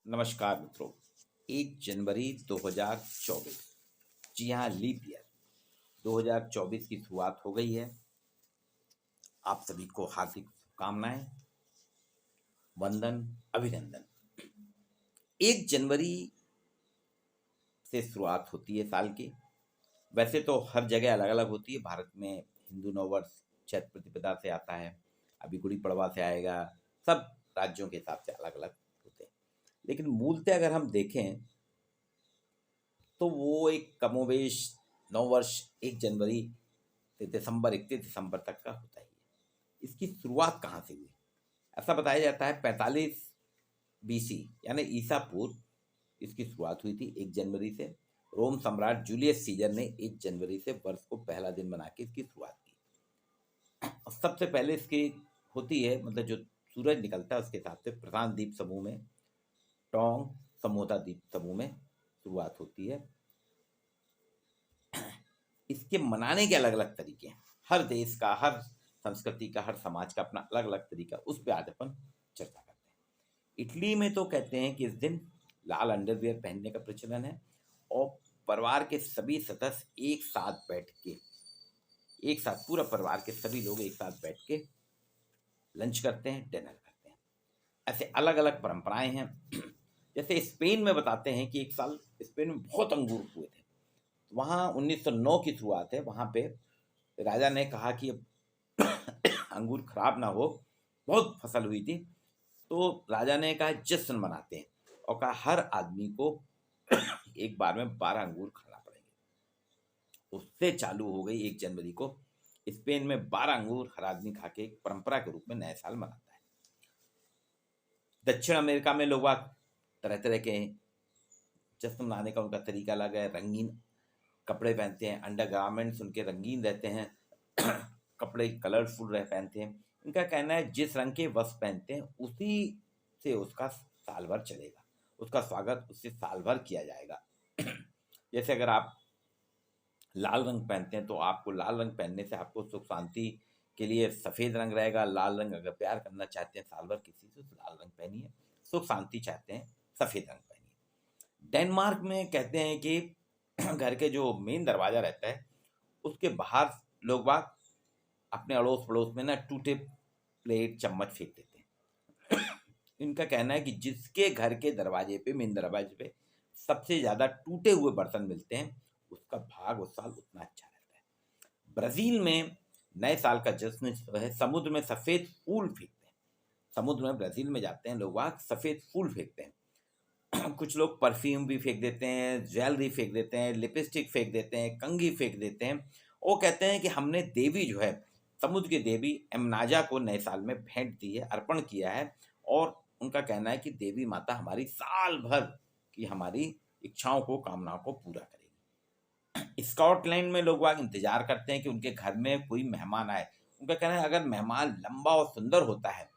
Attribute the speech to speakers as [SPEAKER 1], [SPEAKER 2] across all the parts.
[SPEAKER 1] नमस्कार मित्रों। 1 जनवरी 2024, जी हाँ, लीप ईयर 2024 की शुरुआत हो गई है। आप सभी को हार्दिक शुभकामनाएं, वंदन, अभिनंदन। 1 जनवरी से शुरुआत होती है साल की। वैसे तो हर जगह अलग अलग होती है। भारत में हिंदू नववर्ष चैत्र प्रतिपदा से आता है, अभी गुड़ी पड़वा से आएगा। सब राज्यों के हिसाब से अलग अलग होते हैं, लेकिन मूलतः अगर हम देखें तो वो एक कमोवेश नववर्ष 1 जनवरी से दिसंबर 31 दिसंबर तक का होता ही है। इसकी शुरुआत कहाँ से हुई? ऐसा बताया जाता है 45 BC यानी ईसा पूर्व इसकी शुरुआत हुई थी 1 जनवरी से। रोम सम्राट जूलियस सीजर ने 1 जनवरी से वर्ष को पहला दिन बना के इसकी शुरुआत की। और सबसे पहले इसकी होती है, मतलब जो सूरज निकलता है उसके हिसाब से प्रशांत द्वीप समूह में, टोंग समोता द्वीप समूह में शुरुआत होती है। इसके मनाने के अलग अलग तरीके हैं। हर देश का, हर संस्कृति का, हर समाज का अपना अलग अलग तरीका, उस पर आज अपन चर्चा करते हैं। इटली में तो कहते हैं कि इस दिन लाल अंडरवियर पहनने का प्रचलन है और परिवार के सभी सदस्य एक साथ बैठ के, एक साथ पूरा परिवार के सभी लोग एक साथ बैठ के लंच करते हैं, डिनर करते हैं। ऐसे अलग अलग परंपराएं हैं। जैसे स्पेन में बताते हैं कि एक साल स्पेन में बहुत अंगूर हुए थे। वहाँ 1909 की शुरुआत है। वहाँ पे राजा ने कहा कि अब अंगूर खराब ना हो, बहुत फसल हुई थी, तो राजा ने कहा जश्न मनाते हैं और कहा हर आदमी को एक बार में 12 अंगूर खाना पड़ेंगे। उससे चालू हो गई 1 जनवरी को स्पेन में 12 अंगूर हर आदमी खा के एक परंपरा के रूप में नया साल मनाता है। दक्षिण अमेरिका में लोग तरह तरह के जश्न मनाने का उनका तरीका अलग है। रंगीन कपड़े पहनते हैं, अंडर गारमेंट्स उनके रंगीन रहते हैं, कपड़े कलरफुल रह पहनते हैं। इनका कहना है जिस रंग के वस्त्र पहनते हैं उसी से उसका साल भर चलेगा, उसका स्वागत उससे साल भर किया जाएगा। जैसे अगर आप लाल रंग पहनते हैं तो आपको लाल रंग पहनने से आपको सुख शांति के लिए सफ़ेद रंग रहेगा। लाल रंग अगर प्यार करना चाहते हैं साल भर किसी से तो लाल रंग पहनिए, सुख शांति चाहते हैं सफ़ेद रंग पहनिए। डेनमार्क में कहते हैं कि घर के जो मेन दरवाज़ा रहता है उसके बाहर लोग बाग अपने अड़ोस पड़ोस में ना टूटे प्लेट चम्मच फेंक देते हैं। इनका कहना है कि जिसके घर के दरवाजे पे, मेन दरवाजे पे सबसे ज़्यादा टूटे हुए बर्तन मिलते हैं उसका भाग उस साल उतना अच्छा रहता है। ब्राज़ील में नए साल का जश्न जो है समुद्र में सफ़ेद फूल फेंकते हैं। समुद्र में ब्राज़ील में जाते हैं लोग वहाँ सफ़ेद फूल फेंकते हैं। कुछ लोग परफ्यूम भी फेंक देते हैं, ज्वेलरी फेंक देते हैं, लिपस्टिक फेंक देते हैं, कंघी फेंक देते हैं। वो कहते हैं कि हमने देवी जो है, समुद्र की देवी एमनाजा को नए साल में भेंट दी है, अर्पण किया है। और उनका कहना है कि देवी माता हमारी साल भर की हमारी इच्छाओं को, कामनाओं को पूरा करेगी। स्कॉटलैंड में लोग वहाँ इंतजार करते हैं कि उनके घर में कोई मेहमान आए। उनका कहना है अगर मेहमान लंबा और सुंदर होता है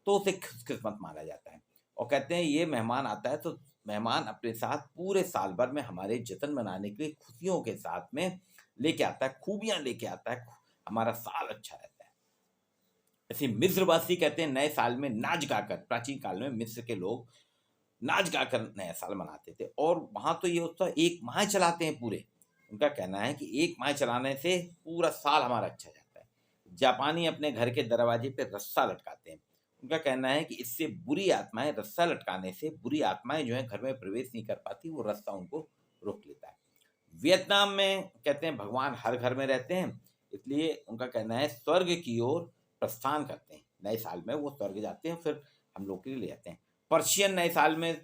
[SPEAKER 1] तो उसे खुशकिस्मत माना जाता है। और कहते हैं ये मेहमान आता है तो मेहमान अपने साथ पूरे साल भर में हमारे जश्न मनाने के लिए खुशियों के साथ में लेके आता है, खूबियां लेके आता है, हमारा साल अच्छा रहता है। ऐसे मिस्रवासी कहते हैं नए साल में नाच गाकर, प्राचीन काल में मिस्र के लोग नाच गाकर नया साल मनाते थे और वहाँ तो ये उत्सव 1 माह चलाते हैं पूरे। उनका कहना है कि 1 माह चलाने से पूरा साल हमारा अच्छा जाता है। जापानी अपने घर के दरवाजे पे रस्सा लटकाते हैं। उनका कहना है कि इससे बुरी आत्माएं, रस्सा लटकाने से बुरी आत्माएं जो हैं घर में प्रवेश नहीं कर पाती, वो रस्सा उनको रोक लेता है। वियतनाम में कहते हैं भगवान हर घर में रहते हैं, इसलिए उनका कहना है स्वर्ग की ओर प्रस्थान करते हैं। नए साल में वो स्वर्ग जाते हैं, फिर हम लोग के लिए ले आते हैं। पर्शियन नए साल में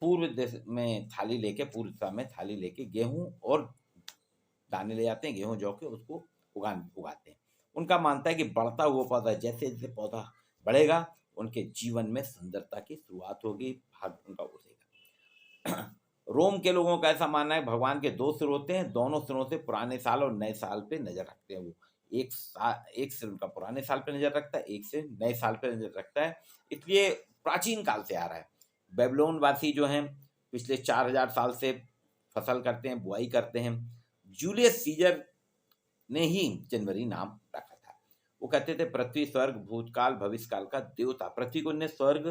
[SPEAKER 1] पूर्व दिशा में थाली लेके, पूर्व दिशा में थाली लेके गेहूं और दाने ले जाते हैं, गेहूं जौ के, उसको उगाते हैं। उनका मानता है कि बढ़ता हुआ पौधा, जैसे जैसे पौधा बढ़ेगा उनके जीवन में सुंदरता की शुरुआत होगी, भाग उनका उठेगा। रोम के लोगों का ऐसा मानना है भगवान के 2 सिर होते हैं, दोनों सिरों से पुराने साल और नए साल पे नजर रखते हैं। वो एक सिर उनका पुराने साल पे नजर रखता है, एक सिर नए साल पे नजर रखता है। इसलिए प्राचीन काल से आ रहा है। बेबीलोन वासी जो हैं पिछले 4000 साल से फसल करते हैं, बुआई करते हैं। जूलियस सीजर ने ही जनवरी नाम रखा था। वो कहते थे पृथ्वी स्वर्ग भूतकाल भविष्यकाल का देवता। पृथ्वी को उन्हें स्वर्ग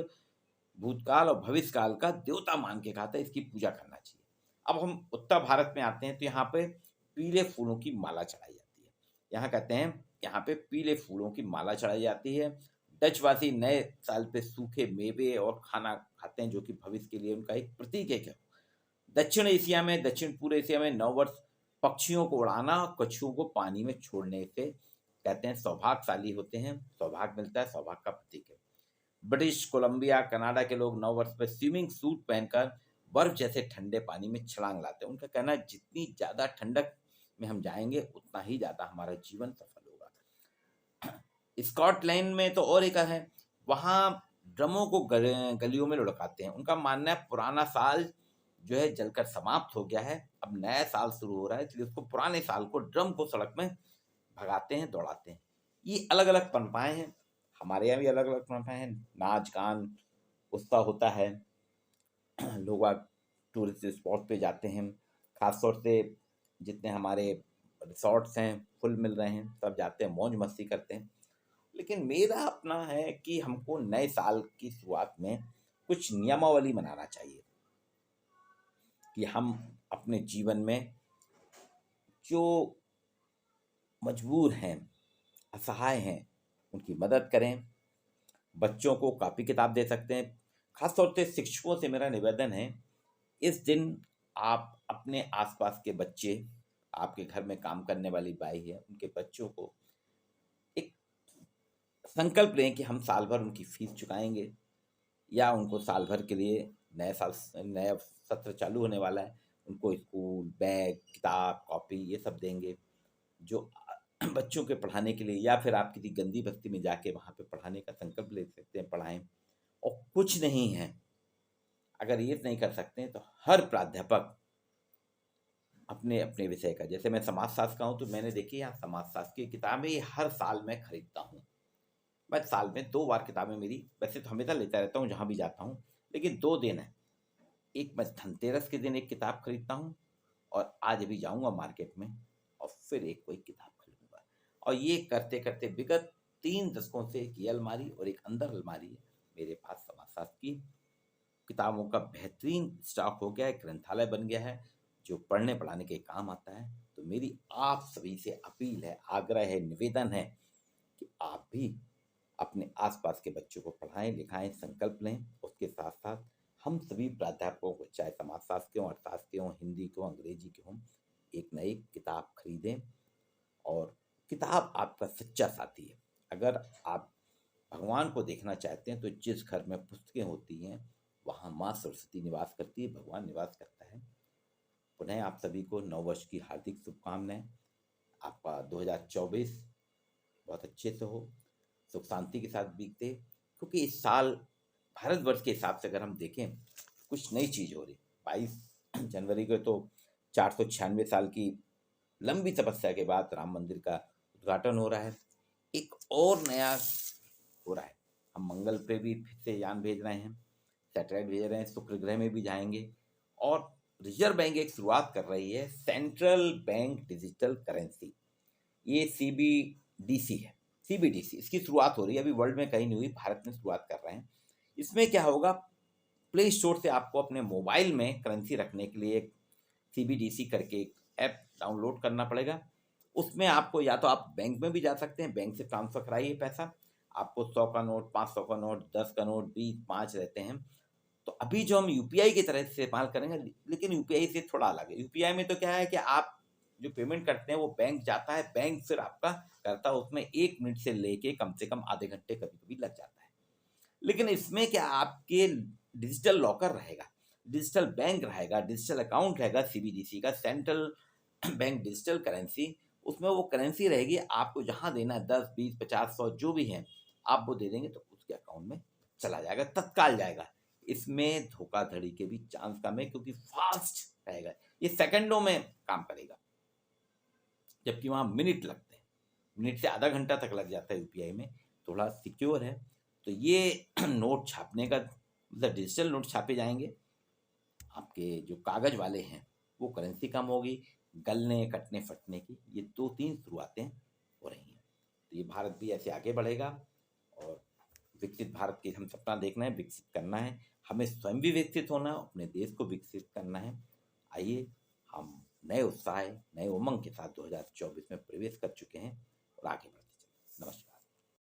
[SPEAKER 1] भूतकाल और भविष्यकाल का देवता मान के खाता है, इसकी पूजा करना चाहिए। अब हम उत्तर भारत में आते हैं तो यहाँ पे पीले फूलों की माला चढ़ाई जाती है। यहाँ कहते हैं यहाँ पे पीले फूलों की माला चढ़ाई जाती है। डचवासी नए साल पे सूखे मेवे और खाना खाते हैं, जो कि भविष्य के लिए उनका एक प्रतीक है। क्या दक्षिण पूर्व एशिया में नववर्ष पक्षियों को उड़ाना और कछुओं को पानी में छोड़ने से कहते हैं सौभाग्यशाली होते हैं, सौभाग्य मिलता है, सौभाग्य का प्रतीक है। ब्रिटिश कोलंबिया कनाडा के लोग नववर्ष पर स्विमिंग सूट पहनकर बर्फ जैसे ठंडे पानी में छलांग लाते हैं। उनका कहना है जितनी ज्यादा ठंडक में हम जाएंगे उतना ही ज्यादा हमारा जीवन सफल होगा। स्कॉटलैंड में तो और एक है, वहां ड्रमों को गलियों में लुढ़काते हैं। उनका मानना है पुराना साल जो है जलकर समाप्त हो गया है, अब नया साल शुरू हो रहा है, इसलिए उसको पुराने साल को ड्रम को सड़क में भगाते हैं, दौड़ाते हैं। ये अलग अलग परंपराएं हैं, हमारे यहाँ भी अलग अलग परंपराएं हैं। नाच गान उत्सव होता है, लोग टूरिस्ट स्पॉट पे जाते हैं, खासतौर से जितने हमारे रिसोर्ट्स हैं फुल मिल रहे हैं, सब जाते हैं, मौज मस्ती करते हैं। लेकिन मेरा अपना है कि हमको नए साल की शुरुआत में कुछ नियमावली बनाना चाहिए कि हम अपने जीवन में जो मजबूर हैं, असहाय हैं, उनकी मदद करें। बच्चों को कॉपी किताब दे सकते हैं। खासतौर से शिक्षकों से मेरा निवेदन है, इस दिन आप अपने आसपास के बच्चे, आपके घर में काम करने वाली बाई है, उनके बच्चों को एक संकल्प लें कि हम साल भर उनकी फीस चुकाएंगे, या उनको साल भर के लिए नया सत्र चालू होने वाला है, उनको स्कूल बैग किताब कॉपी ये सब देंगे जो बच्चों के पढ़ाने के लिए, या फिर आप किसी गंदी बस्ती में जाके वहाँ पे पढ़ाने का संकल्प ले सकते हैं, पढ़ाएं। और कुछ नहीं है, अगर ये नहीं कर सकते हैं तो हर प्राध्यापक अपने अपने विषय का, जैसे मैं समाजशास्त्र का हूँ तो मैंने देखी यहाँ समाजशास्त्र की किताबें हर साल मैं खरीदता हूँ। मैं साल में 2 बार किताबें मेरी, वैसे तो हमेशा लेता रहता हूँ जहाँ भी जाता हूँ, लेकिन 2 दिन है, एक मैं धनतेरस के दिन एक किताब खरीदता हूँ, और आज अभी जाऊँगा मार्केट में और फिर एक कोई किताब खरीदूंगा। और ये करते करते विगत 3 दशकों से एक ये अलमारी और एक अंदर अलमारी है, मेरे पास समाजशास्त्र की किताबों का बेहतरीन स्टॉक हो गया है, ग्रंथालय बन गया है जो पढ़ने पढ़ाने के काम आता है। तो मेरी आप सभी से अपील है, आग्रह है, निवेदन है कि आप भी अपने आसपास के बच्चों को पढ़ाएं लिखाएं, संकल्प लें। उसके साथ साथ हम सभी प्राध्यापकों को, चाहे समाजशास्त्र के हों, अर्थशास्त्र के हों, हिंदी के हों, अंग्रेजी के हों, एक नई किताब खरीदें। और किताब आपका सच्चा साथी है। अगर आप भगवान को देखना चाहते हैं तो जिस घर में पुस्तकें होती हैं वहाँ माँ सरस्वती निवास करती है, भगवान निवास करता है। पुनः आप सभी को नववर्ष की हार्दिक शुभकामनाएं। आपका 2024 बहुत अच्छे से हो, सुख शांति के साथ बीते, क्योंकि इस साल भारतवर्ष के हिसाब से अगर हम देखें कुछ नई चीज़ हो रही। 22 जनवरी को तो 496 साल की लंबी तपस्या के बाद राम मंदिर का उद्घाटन हो रहा है, एक और नया हो रहा है। हम मंगल पे भी फिर से यान भेज रहे हैं, सैटेलाइट भेज रहे हैं, शुक्र ग्रह में भी जाएंगे। और रिजर्व बैंक एक शुरुआत कर रही है, सेंट्रल बैंक डिजिटल करेंसी, ये CBDC है, CBDC इसकी शुरुआत हो रही है, अभी वर्ल्ड में कहीं नहीं हुई, भारत में शुरुआत कर रहे हैं। इसमें क्या होगा, प्ले स्टोर से आपको अपने मोबाइल में करेंसी रखने के लिए एक CBDC करके एक ऐप डाउनलोड करना पड़ेगा। उसमें आपको या तो आप बैंक में भी जा सकते हैं, बैंक से ट्रांसफर कराइए पैसा, आपको 100 का नोट, 500 का नोट, 10 का नोट, 20, 5 रहते हैं। तो अभी जो हम UPI की तरह से इस्तेमाल करेंगे, लेकिन UPI से थोड़ा अलग है। UPI में तो क्या है कि आप जो पेमेंट करते हैं वो बैंक जाता है, बैंक फिर आपका करता है, उसमें 1 मिनट से लेके कम से कम आधे घंटे कभी कभी लग जाता है। लेकिन इसमें क्या, आपके डिजिटल लॉकर रहेगा, डिजिटल बैंक रहेगा, डिजिटल अकाउंट रहेगा, CBDC का सेंट्रल बैंक डिजिटल करेंसी, उसमें वो करेंसी रहेगी, आपको जहाँ देना है 10, 20, 50, 100 जो भी है आप वो दे देंगे तो उसके अकाउंट में चला जाएगा, तत्काल जाएगा। इसमें धोखाधड़ी के भी चांस कम है क्योंकि फास्ट रहेगा, ये सेकंडों में काम करेगा, जबकि वहाँ मिनट लगते हैं, मिनट से आधा घंटा तक लग जाता है UPI में, थोड़ा सिक्योर है। तो ये नोट छापने का मतलब डिजिटल नोट छापे जाएंगे, आपके जो कागज वाले हैं वो करेंसी कम होगी, गलने कटने फटने की ये 2-3 शुरुआतें हो रही हैं। तो ये भारत भी ऐसे आगे बढ़ेगा और विकसित भारत की हम सपना देखना है, विकसित करना है, हमें स्वयं भी विकसित होना है, अपने देश को विकसित करना है। आइए हम नए उत्साह, नए उमंग के साथ 2024 में प्रवेश कर चुके हैं और आगे बढ़ते हैं।